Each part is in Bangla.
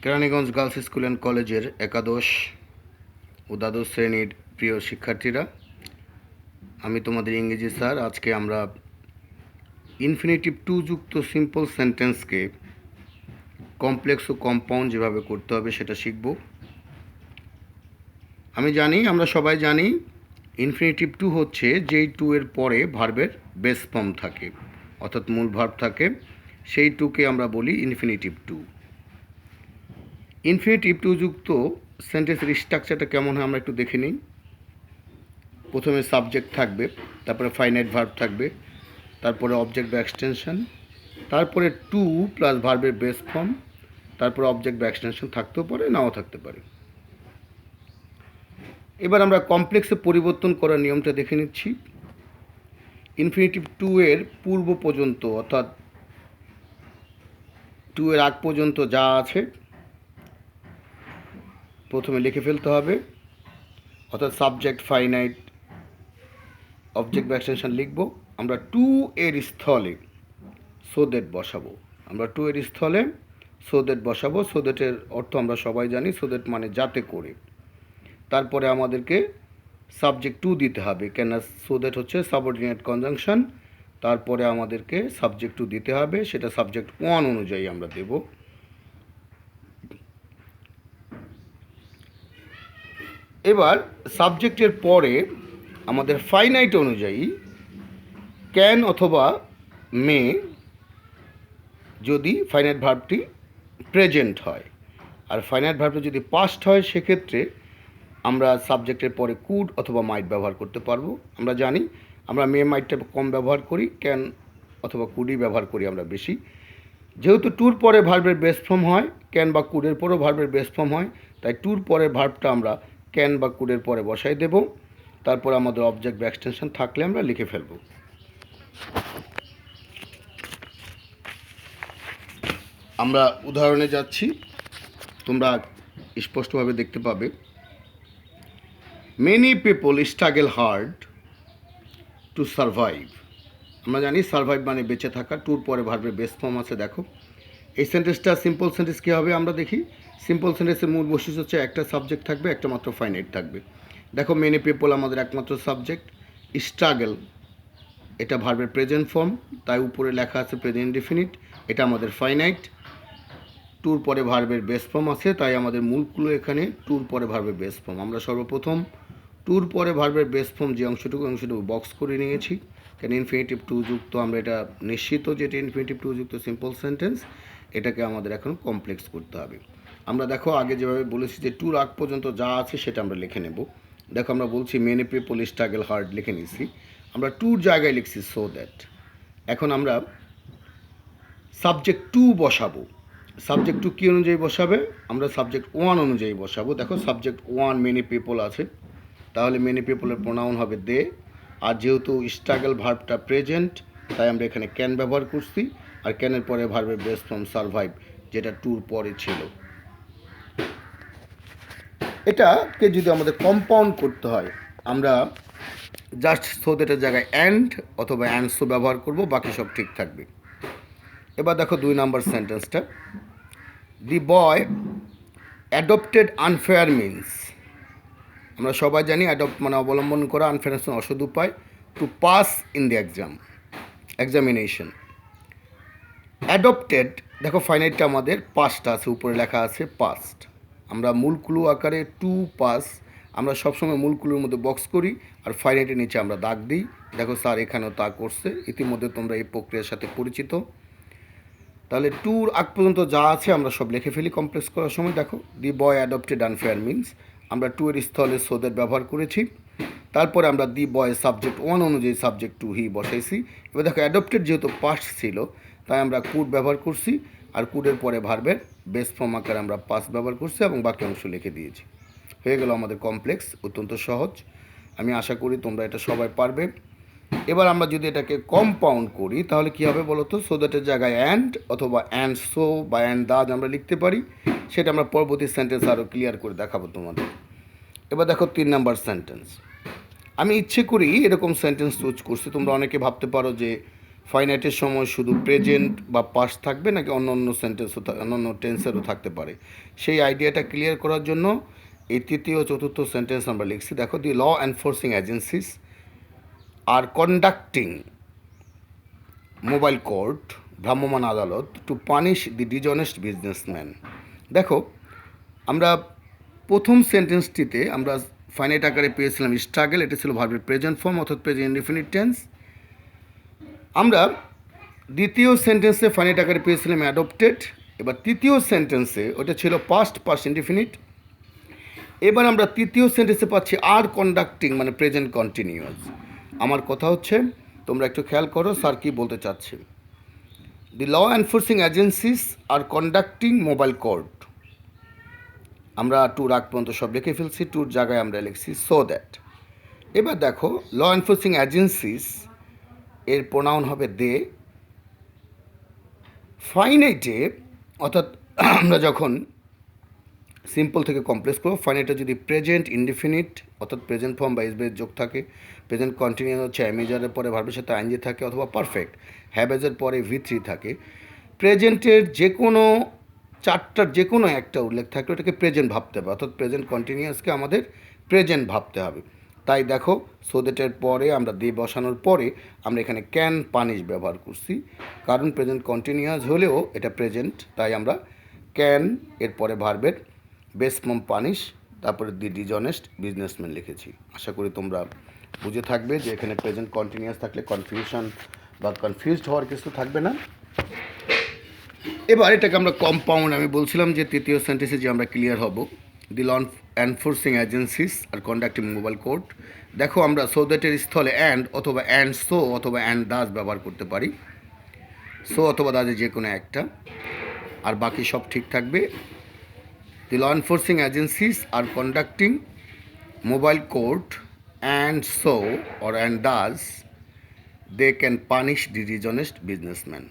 কেরানীগঞ্জ গার্লস স্কুল অ্যান্ড কলেজের একাদশ ও দ্বাদশ শ্রেণীর প্রিয় শিক্ষার্থীরা, আমি তোমাদের ইংরেজি স্যার। আজকে আমরা ইনফিনিটিভ টু যুক্ত সিম্পল সেন্টেন্সকে কমপ্লেক্স ও কম্পাউন্ড যেভাবে করতে হবে সেটা শিখব। আমরা সবাই জানি ইনফিনিটিভ টু হচ্ছে যেই টু এর পরে ভার্বের বেস ফর্ম থাকে, অর্থাৎ মূল ভার্ব থাকে, সেই টুকে আমরা বলি ইনফিনিটিভ টু। ইনফিনিটিভ টু যুক্ত সেন্টেন্সের স্ট্রাকচারটা কেমন হয় আমরা একটু দেখে নিই। প্রথমে সাবজেক্ট থাকবে, তারপরে ফাইনাইট ভার্ব থাকবে, তারপরে অবজেক্ট বা এক্সটেনশন, তারপরে টু প্লাস ভার্বের বেস ফর্ম, তারপরে অবজেক্ট বা এক্সটেনশন থাকতেও পারে, নাও থাকতে পারে। এবার আমরা কমপ্লেক্সে পরিবর্তন করার নিয়মটা দেখে নিচ্ছি। ইনফিনিটিভ টু এর পূর্ব পর্যন্ত, অর্থাৎ টু এর আগ পর্যন্ত যা আছে প্রথমে লিখে ফেলতে হবে, অর্থাৎ সাবজেক্ট, ফাইনাইট, অবজেক্ট বা এক্সটেনশন লিখব। আমরা টু এর স্থলে সো দ্যাট বসাবো। আমরা টু এর স্থলে সো দ্যাট বসাবো। সো দ্যাটের অর্থ আমরা সবাই জানি, সো দ্যাট মানে যাতে করে। তারপরে আমাদেরকে সাবজেক্ট টু দিতে হবে, কেন সো দ্যাট হচ্ছে সাবঅর্ডিনেট কনজাংশন। তারপরে আমাদেরকে সাবজেক্ট টু দিতে হবে, সেটা সাবজেক্ট ওয়ান অনুযায়ী আমরা দেব। এবার সাবজেক্টের পরে আমাদের ফাইনাইট অনুযায়ী ক্যান অথবা মে, যদি ফাইনাইট ভার্বটি প্রেজেন্ট হয়, আর ফাইনাইট ভার্বটি যদি পাস্ট হয় সেক্ষেত্রে আমরা সাবজেক্টের পরে কুড অথবা মাইট ব্যবহার করতে পারবো। আমরা জানি আমরা মে মাইটটা কম ব্যবহার করি, ক্যান অথবা কুডই ব্যবহার করি আমরা বেশি। যেহেতু টুর পরে ভার্বের বেস ফর্ম হয়, ক্যান বা কুডের পরেও ভার্বের বেস ফর্ম হয়, তাই টুর পরের ভার্বটা আমরা ক্যান বা কুডের পরে বসাই দেব। তারপর আমাদের অবজেক্ট বা এক্সটেনশন থাকলে আমরা লিখে ফেলব। আমরা উদাহরণে যাচ্ছি, তোমরা স্পষ্টভাবে দেখতে পাবে। Many people struggle hard to survive. আমরা জানি সারভাইভ মানে বেঁচে থাকা, টুর পরে ভার্বের বেস ফর্ম আছে। দেখো এই সেন্টেন্সটা সিম্পল সেন্টেন্স কী হবে আমরা দেখি। সিম্পল সেন্টেন্সের মূল বৈশিষ্ট্য হচ্ছে একটা সাবজেক্ট থাকবে, একটা মাত্র ফাইনাইট থাকবে। দেখো মেনি পিপল আমাদের একমাত্র সাবজেক্ট, স্ট্রাগল এটা ভার্বের প্রেজেন্ট ফর্ম, তাই উপরে লেখা আছে প্রেজেন্ট ইনডিফিনিট, এটা আমাদের ফাইনাইট। টুর পরে ভার্বের বেস ফর্ম আছে, তাই আমাদের মূলগুলো এখানে টুর পরে ভার্বের বেস ফর্ম। আমরা সর্বপ্রথম টুর পরে ভার্বের বেস ফর্ম যে অংশটুকু বক্স করে নিয়েছি, কেন ইনফিনিটিভ টু যুক্ত আমরা এটা নিশ্চিত যে এটা ইনফিনিটিভ টু যুক্ত সিম্পল সেন্টেন্স। এটাকে আমাদের এখন কমপ্লেক্স করতে হবে। আমরা দেখো আগে যেভাবে বলেছি যে টুর আগ পর্যন্ত যা আছে সেটা আমরা লিখে নেব। দেখো আমরা বলছি মেনি পিপল স্ট্রাগল হার্ড লিখে নিচ্ছি, আমরা টুর জায়গায় লিখছি সো দ্যাট। এখন আমরা সাবজেক্ট টু বসাবো। সাবজেক্ট টু কী অনুযায়ী বসাবে? আমরা সাবজেক্ট ওয়ান অনুযায়ী বসাবো। দেখো সাবজেক্ট ওয়ান মেনি পিপল আছে, তাহলে মেনি পিপলের প্রোনাউন হবে দে। আর যেহেতু স্ট্রাগল ভার্বটা প্রেজেন্ট, তাই আমরা এখানে ক্যান ব্যবহার করছি, আর ক্যানের পরে ভার্বের বেস ফর্ম সারভাইভ, যেটা টুর পরে ছিল। এটাকে যদি আমাদের কম্পাউন্ড করতে হয়, আমরা জাস্ট সো দ্যাটের জায়গায় অ্যান্ড অথবা অ্যান্ড সো ব্যবহার করব, বাকি সব ঠিক থাকবে। এবার দেখো 2 নম্বর সেন্টেন্সটা। দি বয় অ্যাডপ্টেড আনফেয়ার মিনস। আমরা সবাই জানি অ্যাডপ্ট মানে অবলম্বন করা, আনফেয়ারনেস মানে অসৎ উপায়, to pass in the examination. Adopted দেখো ফাইনাইটটা আমাদের পাস্ট আছে, উপরে লেখা আছে পাস্ট। আমরা মূল ক্লু আকারে টু পাস আমরা সবসময় মূল ক্লুর মধ্যে বক্স করি, আর ফাইনাইটের নিচে আমরা দাগ দিই। দেখো স্যার এখানেও তা করছে, ইতিমধ্যে তোমরা এই প্রক্রিয়ার সাথে পরিচিত। তাহলে টুর আগ পর্যন্ত যা আছে আমরা সব লিখে ফেলি কমপ্লেক্স করার সময়। দেখো দি বয় অ্যাডপ্টেড আনফেয়ার মিনস, আমরা টু এর স্থলে সো দ্যাট ব্যবহার করেছি। তারপরে আমরা দি বয় সাবজেক্ট ওয়ান অনুযায়ী সাবজেক্ট টু হি বসাইছি। এবার দেখো অ্যাডপ্টেড যেহেতু পাস্ট ছিল, তাই আমরা কুড ব্যবহার করছি, আর কুডের পরে ভার্বের বেস ফর্ম আকারে আমরা পাস ব্যবহার করছি এবং বাকি অংশ লিখে দিয়েছি। হয়ে গেল আমাদের কমপ্লেক্স, অত্যন্ত সহজ। আমি আশা করি তোমরা এটা সবাই পারবে। এবার আমরা যদি এটাকে কম্পাউন্ড করি তাহলে কী হবে বলো তো? সো দ্যাটের জায়গায় অ্যান্ড অথবা অ্যান্ড সো বা অ্যান্ড দাজ আমরা লিখতে পারি, সেটা আমরা পরবর্তী সেন্টেন্স আরও ক্লিয়ার করে দেখাবো তোমাদের। এবার দেখো 3 নম্বর সেন্টেন্স। আমি ইচ্ছে করি এরকম সেন্টেন্স চুজ করছি। তোমরা অনেকে ভাবতে পারো যে ফাইনাইটের সময় শুধু প্রেজেন্ট বা পাস্ট থাকবে নাকি অন্য অন্য সেন্টেন্সও অন্য অন্য টেন্সেরও থাকতে পারে, সেই আইডিয়াটা ক্লিয়ার করার জন্য এই তৃতীয় চতুর্থ সেন্টেন্স আমরা লিখছি। দেখো, দি law enforcing agencies are conducting mobile court, ভ্রাম্যমাণ আদালত, two punish the dishonest businessman. দেখো, আমরা প্রথম সেন্টেন্সটিতে আমরা ফাইনাইট আকারে পেয়েছিলাম স্ট্রাগল, এটা ছিল ভার্বের প্রেজেন্ট ফর্ম অর্থাৎ প্রেজেন্ট ইনডিফিনিট টেন্স। আমরা দ্বিতীয় সেন্টেন্সে ফাইনাইট আকারে পেয়েছিলাম অ্যাডপ্টেড। এবার তৃতীয় সেন্টেন্সে ওটা ছিল পাস্ট ইনডিফিনিট। এবার আমরা তৃতীয় সেন্টেন্সে পাচ্ছি আর কন্ডাক্টিং মানে প্রেজেন্ট কন্টিনিউয়াস। আমার কথা হচ্ছে, তোমরা একটু খেয়াল করো স্যার কী বলতে চাচ্ছে। দি law enforcing agencies are conducting mobile court, আমরা টুর আগ পর্যন্ত সব লিখে ফেলছি, টুর জায়গায় আমরা লিখছি সো দ্যাট। এবার দেখো, ল এনফোর্সিং এজেন্সিস এর প্রোনাউন হবে দে। ফাইনাইটে অর্থাৎ আমরা যখন সিম্পল থেকে কমপ্লেক্স করবো, ফাইনাইটে যদি প্রেজেন্ট ইনডিফিনিট অর্থাৎ প্রেজেন্ট ফর্ম বা এসবের যোগ থাকে, প্রেজেন্ট কন্টিনিউয়াস হচ্ছে অ্যামিজারের পরে ভার্বের সাথে আইনজি থাকে, অথবা পারফেক্ট হ্যাভেজের পরে V3 থাকে, প্রেজেন্টের যে কোনো চারটার যে কোনো একটা উল্লেখ থাকলে ওটাকে প্রেজেন্ট ভাবতে হবে, অর্থাৎ প্রেজেন্ট কন্টিনিউয়াসকে আমাদের প্রেজেন্ট ভাবতে হবে। তাই দেখো, সো দ্যাটের পরে আমরা দিয়ে বসানোর পরে আমরা এখানে ক্যান পানিশ ব্যবহার করছি, কারণ প্রেজেন্ট কন্টিনিউয়াস হলেও এটা প্রেজেন্ট, তাই আমরা ক্যান এর পরে ভার্বের বেস ফর্ম পানিশ, তারপরে দি ডিজনেস্ট বিজনেসম্যান লিখেছি। আশা করি তোমরা বুঝে থাকবে যে এখানে প্রেজেন্ট কন্টিনিউয়াস থাকলে কনফিউশন বা কনফিউজড হওয়ার কিছু থাকবে না। এবার এটাকে আমরা কম্পাউন্ড, আমি বলছিলাম যে তৃতীয় সেন্টেন্সে যে আমরা ক্লিয়ার হব, দি law enforcing agencies are conducting mobile court. দেখো, আমরা সো দ্যাটের স্থলে অ্যান্ড অথবা অ্যান্ড সো অথবা অ্যান্ড দাস ব্যবহার করতে পারি, সো অথবা দাসে যে কোনো একটা, আর বাকি সব ঠিক থাকবে। The law enforcing agencies are conducting mobile court and so or and thus they can punish the dishonest businessman.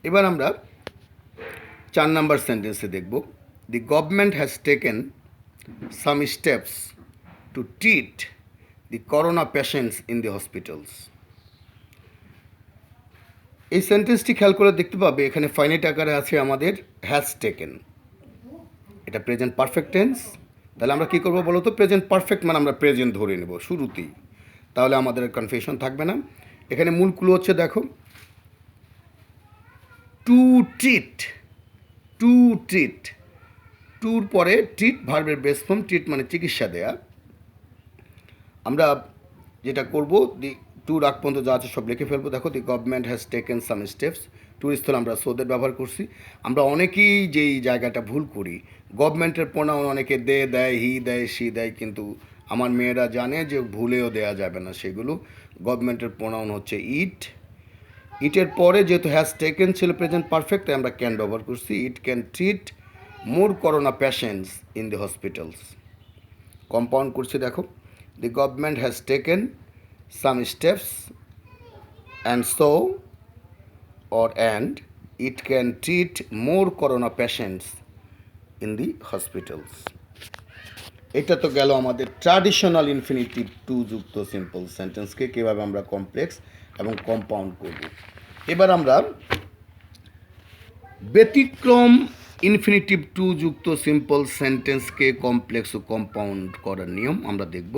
এবার আমরা 4 নম্বর সেন্টেন্সে দেখব, the government has taken some steps to treat the corona patients in the hospitals. এই সেন্টেন্সটি খেয়াল করে দেখতে পাবে এখানে ফাইনাইট আকারে আছে আমাদের হ্যাজ টেকেন, এটা প্রেজেন্ট পারফেক্ট টেন্স। তাহলে আমরা কী করবো বলো তো, প্রেজেন্ট পারফেক্ট মানে আমরা প্রেজেন্ট ধরে নেব শুরুতেই, তাহলে আমাদের কনফিউশন থাকবে না। এখানে মূল ক্লু হচ্ছে, দেখো, টু ট্রিট, টু ট্রিট, টুর পরে ট্রিট ভার্বের বেস ফর্ম, ট্রিট মানে চিকিৎসা দেয়া। আমরা যেটা করব, দি টুর আগ পর্যন্ত যা আছে সব লিখে ফেলবো। দেখো, the government has taken some steps, টুর স্থলে আমরা সোদের ব্যবহার করছি। আমরা অনেকেই যেই জায়গাটা ভুল করি, গভর্নমেন্টের প্রোনাউন অনেকে দে দেয়, হি দেয়, সি দেয়, কিন্তু আমার মেয়েরা জানে যে ভুলেও দেয়া যাবে না সেগুলো। গভর্নমেন্টের প্রোনাউন হচ্ছে ইট। ইটের পরে যেহেতু হ্যাজ টেকেন ছিল প্রেজেন্ট পারফেক্ট, তাই আমরা ক্যান ব্যবহার করছি। It can treat more corona patients in the hospitals. Compound করছি, দেখো, the government has taken some steps and so or and it can treat more corona patients in the hospitals. এটা তো গেল আমাদের ট্র্যাডিশনাল ইনফিনিটিভ টু যুক্ত সিম্পল সেন্টেন্সকে কীভাবে আমরা কমপ্লেক্স এবং কম্পাউন্ড করব। এবার আমরা ব্যতিক্রম ইনফিনিটিভ টু যুক্ত সিম্পল সেন্টেন্সকে কমপ্লেক্স ও কম্পাউন্ড করার নিয়ম আমরা দেখব,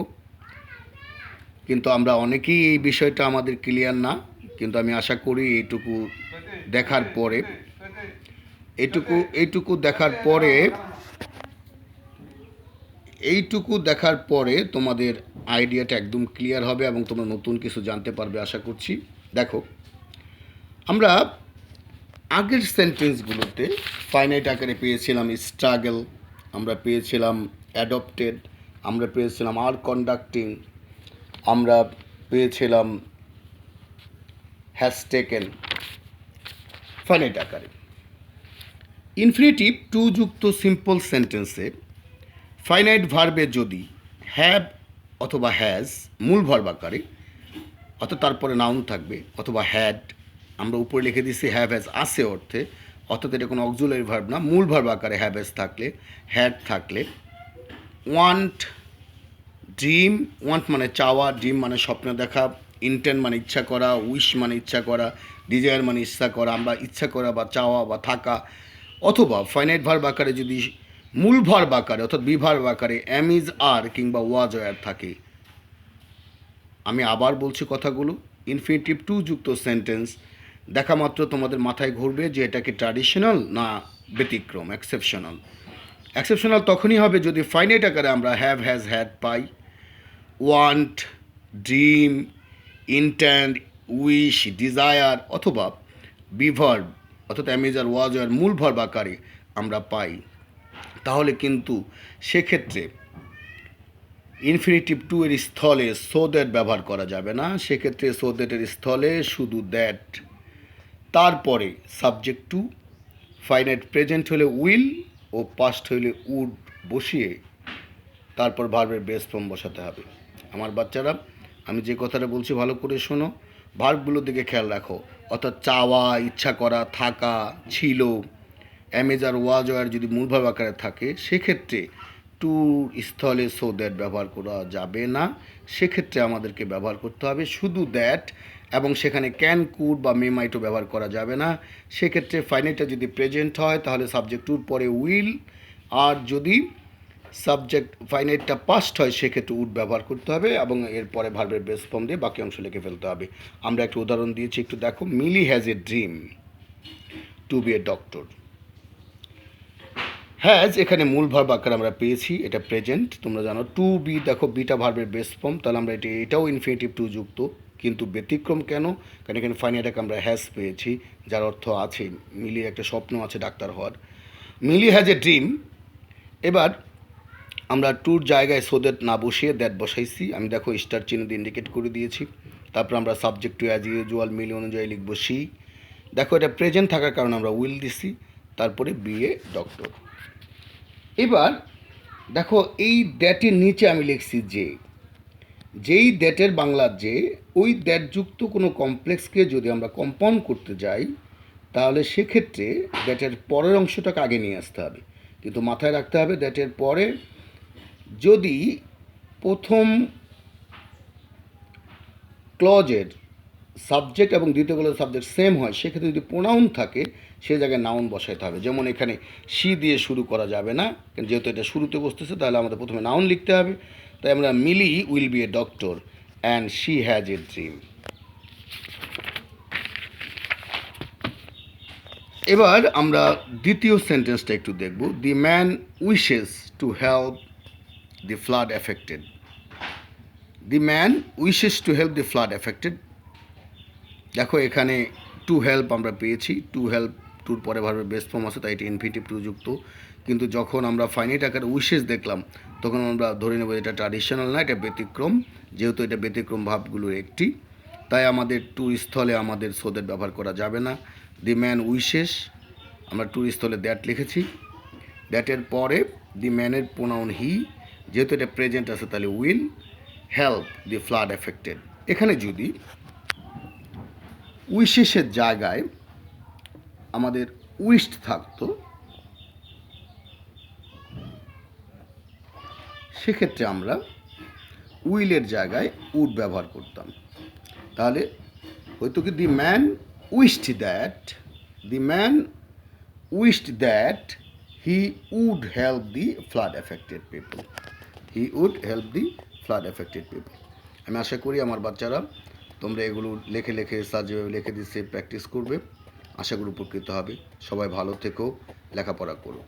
কিন্তু আমরা অনেকেই এই বিষয়টা আমাদের ক্লিয়ার না, কিন্তু আমি আশা করি এইটুকু দেখার পরে তোমাদের আইডিয়াটা একদম ক্লিয়ার হবে এবং তোমরা নতুন কিছু জানতে পারবে আশা করছি। দেখো, আমরা আগের সেন্টেন্সগুলোতে ফাইনাইট আকারে পেয়েছিলাম স্ট্রাগল, আমরা পেয়েছিলাম অ্যাডপ্টেড, আমরা পেয়েছিলাম আর কন্ডাক্টিং, আমরা পেয়েছিলাম হ্যাজ টেকেন ফাইনাইট আকারে। ইনফিনিটিভ টু যুক্ত সিম্পল সেন্টেন্সে ফাইনাইট ভার্বে যদি হ্যাভ অথবা হ্যাজ মূল ভার্ব আকারে, অর্থাৎ তারপরে নাউন থাকবে, অথবা হ্যাড, আমরা উপরে লিখে দিচ্ছি হ্যাভ হ্যাজ আছে অর্থে, অর্থাৎ এটা কোনো অক্সিলারি ভার্ব না, মূল ভার্ব আকারে হ্যাভ হ্যাজ থাকলে, হ্যাড থাকলে, ওয়ান্ট, ড্রিম, ওয়ান্ট মানে চাওয়া, ড্রিম মানে স্বপ্ন দেখা, ইন্টেন্ট মানে ইচ্ছা করা, উইশ মানে ইচ্ছা করা, ডিজায়ার মানে ইচ্ছা করা, আমরা ইচ্ছা করা বা চাওয়া বা থাকা, অথবা ফাইনাইট ভার্ব আকারে যদি মূল ভার্ব আকারে অর্থাৎ বিভার্ব আকারে অ্যাম ইজ আর কিংবা ওয়াজ ওয়ার থাকে। আমি আবার বলছি কথাগুলো, ইনফিনিটিভ টু যুক্ত সেন্টেন্স দেখা মাত্র তোমাদের মাথায় ঘুরবে যে এটা কি ট্র্যাডিশনাল না ব্যতিক্রম, এক্সেপশনাল। এক্সেপশনাল তখনই হবে যদি ফাইনাইট আকারে আমরা have, has, had pi, want, dream, intend, wish, desire, অথবা বিভার্ব অর্থাৎ অ্যামিজ আর ওয়াজ আর মূল ভার্ব আকারে আমরা পাই। তাহলে কিন্তু সেক্ষেত্রে ইনফিনিটিভ টু এর স্থলে সো দ্যাট ব্যবহার করা যাবে না, সেক্ষেত্রে সো দ্যাটের স্থলে শুধু দ্যাট, তারপরে সাবজেক্ট টু, ফাইনাইট প্রেজেন্ট হলে উইল ও পাস্ট হলে উড বসিয়ে তারপর ভার্বের বেস ফর্ম বসাতে হবে। আমার বাচ্চারা, আমি যে কথাটা বলছি ভালো করে শোনো, ভার্বগুলোর দিকে খেয়াল রাখো। অর্থাৎ চাওয়া, ইচ্ছা করা, থাকা, ছিল, অ্যামেজ আর ওয়াজ ওয়ার যদি মূল ভার্ব আকারে থাকে সেক্ষেত্রে টু স্থলে সো দ্যাট ব্যবহার করা যাবে না, সেক্ষেত্রে আমাদেরকে ব্যবহার করতে হবে শুধু দ্যাট, এবং সেখানে ক্যান, কুড বা মে মাইটও ব্যবহার করা যাবে না। সেক্ষেত্রে ফাইনাইটটা যদি প্রেজেন্ট হয় তাহলে সাবজেক্ট টুর পরে উইল, আর যদি সাবজেক্ট ফাইনাইটটা পাস্ট হয় সেক্ষেত্রে উড ব্যবহার করতে হবে এবং এরপরে ভার্বের বেস ফর্ম দিয়ে বাকি অংশ লিখে ফেলতে হবে। আমরা একটা উদাহরণ দিয়েছি, একটু দেখো। Mili has a dream to be a doctor. Has এখানে মূল ভার্ব আকারে আমরা পেয়েছি, এটা প্রেজেন্ট, তোমরা জানো। টু বি, দেখো বিটা ভার্বের বেস ফর্ম, তাহলে আমরা এটাও ইনফিনিটিভ টু যুক্ত, কিন্তু ব্যতিক্রম কেন? কারণ এখানে ফাইনাইটাকে আমরা হ্যাজ পেয়েছি, যার অর্থ আছে মিলির একটা স্বপ্ন আছে ডাক্তার হওয়ার। মিলি হ্যাজ এ ড্রিম। এবার আমরা টুর জায়গায় সো দ্যাট না বসিয়ে দ্যাট বসাইছি, আমি দেখো স্টার চিহ্ন দিয়ে ইন্ডিকেট করে দিয়েছি। তারপর আমরা সাবজেক্ট টু অ্যাজ ইউজুয়াল মিলি অনুযায়ী লিখব সি। দেখো এটা প্রেজেন্ট থাকার কারণে আমরা উইল দিছি, তারপরে বি এ ডক্টর। এবার দেখো এই দ্যাটের নিচে আমি লিখছি যে, যেই দ্যাটের বাংলা যে, ওই দ্যাটযুক্ত কোনো কমপ্লেক্সকে যদি আমরা কম্পাউন্ড করতে যাই তাহলে সেক্ষেত্রে দ্যাটের পরের অংশটাকে আগে নিয়ে আসতে হবে। কিন্তু মাথায় রাখতে হবে দ্যাটের পরে যদি প্রথম ক্লজের সাবজেক্ট এবং দ্বিতীয় ক্লজের সাবজেক্ট সেম হয়, সেক্ষেত্রে যদি প্রোনাউন থাকে সে জায়গায় নাউন বসাইতে হবে। যেমন এখানে সি দিয়ে শুরু করা যাবে না, যেহেতু এটা শুরুতে বসতেছে তাহলে আমাদের প্রথমে নাউন লিখতে হবে। তাই আমরা Mili will be a doctor and she has a dream. এবার আমরা দ্বিতীয় সেন্টেন্সটা একটু দেখব। The man wishes to help the flood affected. The man wishes to help the flood affected. দেখো এখানে টু হেল্প আমরা পেয়েছি, টু হেল্প টুর পরে ভার্বের বেস ফর্ম আছে, তাই এটা ইনফিনিটিভ টু যুক্ত। কিন্তু যখন আমরা ফাইনাইট আকারে উইশেস দেখলাম তখন আমরা ধরে নেব এটা ট্র্যাডিশনাল না, এটা ব্যতিক্রম। যেহেতু এটা ব্যতিক্রম ভাবগুলোর একটি, তাই আমাদের টুর স্থলে আমাদের সো দ্যাট ব্যবহার করা যাবে না। দি ম্যান উইশেস, আমরা টুর স্থলে দ্যাট লিখেছি। দ্যাটের পরে দি ম্যানের প্রোনাউন হি, যেহেতু এটা প্রেজেন্ট আছে তাহলে will help the flood affected. এখানে যদি উইশেসের জায়গায় আমাদের উইশড থাকতো সেক্ষেত্রে আমরা উইলের জায়গায় উড ব্যবহার করতাম। তাহলে হয়তো কি the man wished that, the man wished that he would help the flood affected people, he would help the flood affected people. আমি আশা করি আমার বাচ্চারা তোমরা এগুলো লেখে লেখে স্যার যেভাবে লিখে দিচ্ছে প্র্যাকটিস করবে, আশা করি উপকৃত হবে। সবাই ভালো থেকো, লেখাপড়া করো।